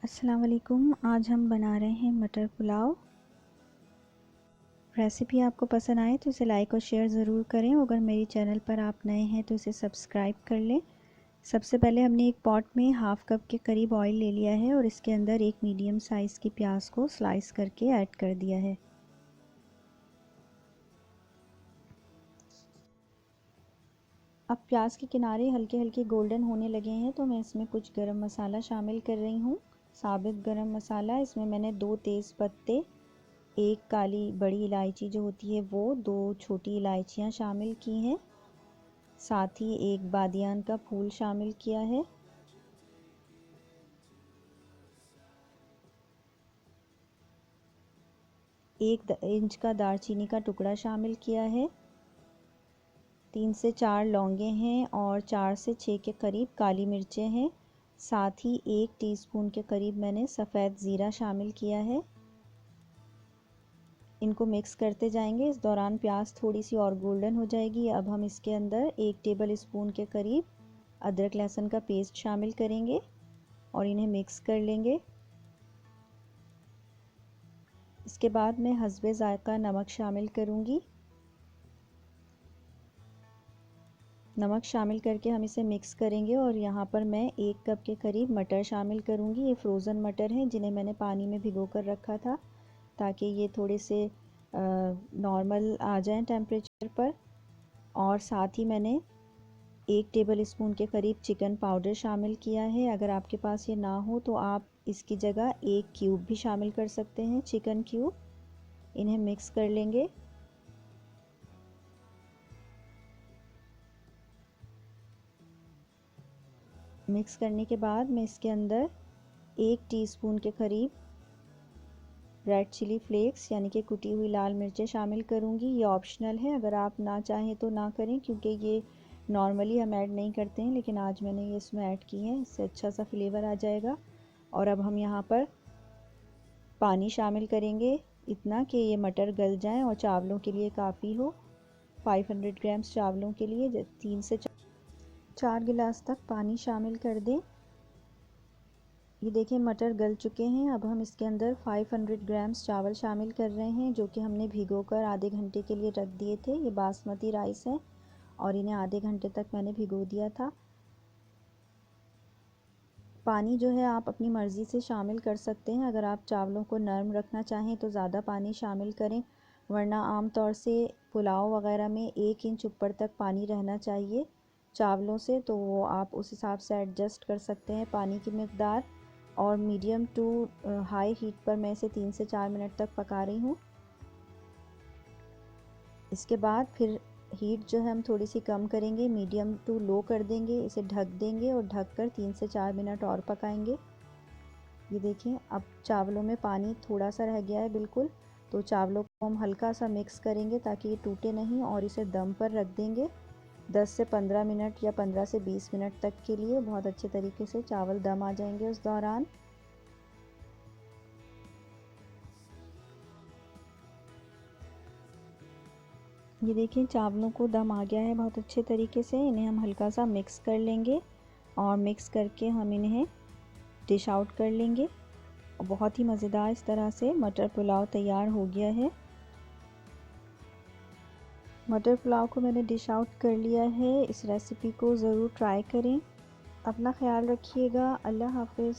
अस्सलाम वालेकुम। आज हम बना रहे हैं मटर पुलाव। रेसिपी आपको पसंद आए तो इसे लाइक और शेयर ज़रूर करें। अगर मेरी चैनल पर आप नए हैं तो इसे सब्सक्राइब कर लें। सबसे पहले हमने एक पॉट में हाफ़ कप के करीब ऑयल ले लिया है और इसके अंदर एक मीडियम साइज़ की प्याज को स्लाइस करके ऐड कर दिया है। अब प्याज के किनारे हल्के हल्के गोल्डन होने लगे हैं तो मैं इसमें कुछ गरम मसाला शामिल कर रही हूँ। साबित गरम मसाला, इसमें मैंने 2 तेज़ पत्ते, एक काली बड़ी इलायची जो होती है वो, 2 छोटी इलायचियाँ शामिल की हैं, साथ ही एक बादियान का फूल शामिल किया है। एक इंच का दालचीनी का टुकड़ा शामिल किया है। 3 से 4 लौंगे हैं और 4 से 6 के करीब काली मिर्चें हैं। साथ ही 1 टीस्पून के करीब मैंने सफ़ेद ज़ीरा शामिल किया है। इनको मिक्स करते जाएंगे। इस दौरान प्याज थोड़ी सी और गोल्डन हो जाएगी। अब हम इसके अंदर 1 टेबल स्पून के करीब अदरक लहसुन का पेस्ट शामिल करेंगे और इन्हें मिक्स कर लेंगे। इसके बाद मैं हस्बे ज़ायक़ा नमक शामिल करूँगी। नमक शामिल करके हम इसे मिक्स करेंगे और यहाँ पर मैं 1 कप के करीब मटर शामिल करूँगी। ये फ्रोज़न मटर हैं जिन्हें मैंने पानी में भिगो कर रखा था ताकि ये थोड़े से नॉर्मल आ जाएं टेम्परेचर पर। और साथ ही मैंने 1 टेबल स्पून के करीब चिकन पाउडर शामिल किया है। अगर आपके पास ये ना हो तो आप इसकी जगह 1 क्यूब भी शामिल कर सकते हैं, चिकन क्यूब। इन्हें मिक्स कर लेंगे। मिक्स करने के बाद मैं इसके अंदर 1 टीस्पून के करीब रेड चिली फ्लेक्स यानी कि कुटी हुई लाल मिर्चें शामिल करूंगी। ये ऑप्शनल है, अगर आप ना चाहें तो ना करें क्योंकि ये नॉर्मली हम ऐड नहीं करते हैं, लेकिन आज मैंने ये इसमें ऐड की हैं, इससे अच्छा सा फ्लेवर आ जाएगा। और अब हम यहाँ पर पानी शामिल करेंगे इतना कि ये मटर गल जाएं और चावलों के लिए काफ़ी हो। 500 ग्राम्स चावलों के लिए 3 से 4 गिलास तक पानी शामिल कर दें। ये देखिए मटर गल चुके हैं। अब हम इसके अंदर 500 ग्राम्स चावल शामिल कर रहे हैं जो कि हमने भिगोकर आधे घंटे के लिए रख दिए थे। ये बासमती राइस है और इन्हें आधे घंटे तक मैंने भिगो दिया था। पानी जो है आप अपनी मर्ज़ी से शामिल कर सकते हैं। अगर आप चावलों को नरम रखना चाहें तो ज़्यादा पानी शामिल करें, वरना आम तौर से पुलाव वगैरह में 1 इंच ऊपर तक पानी रहना चाहिए चावलों से, तो वो आप उस हिसाब से एडजस्ट कर सकते हैं पानी की मकदार। और मीडियम टू हाई हीट पर मैं इसे 3 से 4 मिनट तक पका रही हूँ। इसके बाद फिर हीट जो है हम थोड़ी सी कम करेंगे, मीडियम टू लो कर देंगे, इसे ढक देंगे और ढककर 3 से 4 मिनट और पकाएंगे। ये देखें अब चावलों में पानी थोड़ा सा रह गया है बिल्कुल, तो चावलों को हम हल्का सा मिक्स करेंगे ताकि ये टूटे नहीं और इसे दम पर रख देंगे 10 से 15 मिनट या 15 से 20 मिनट तक के लिए। बहुत अच्छे तरीके से चावल दम आ जाएंगे उस दौरान। ये देखिए चावलों को दम आ गया है बहुत अच्छे तरीके से। इन्हें हम हल्का सा मिक्स कर लेंगे और मिक्स करके हम इन्हें डिश आउट कर लेंगे। बहुत ही मज़ेदार इस तरह से मटर पुलाव तैयार हो गया है। मटर पुलाव को मैंने डिश आउट कर लिया है। इस रेसिपी को ज़रूर ट्राई करें। अपना ख्याल रखिएगा। अल्लाह हाफ़िज़।